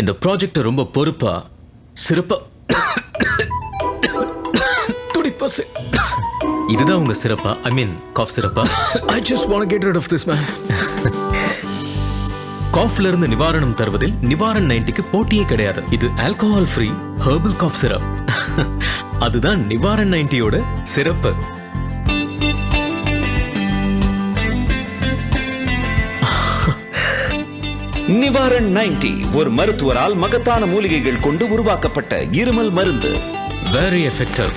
இந்த ப்ராஜெக்ட் ரொம்ப பொறுப்பா சிறப்பா துடிப்பா இதுதான் உங்க சிறப்பா? ஐ மீன் காஃப் சிறப்பா? I just want to get rid of this man. காஃப்ல இருந்து நிவாரணம் தருவதில் நிவாரண் 90க்கு போட்டியே கிடையாது. இது alcohol free herbal cough syrup. அதுதான் நிவாரண் 90யோட சிறப்பு. நிவாரண் 90 ஒரு மருத்துவரால் மகத்தான மூலிகைகள் கொண்டு உருவாக்கப்பட்ட இருமல் மருந்து. Very effective.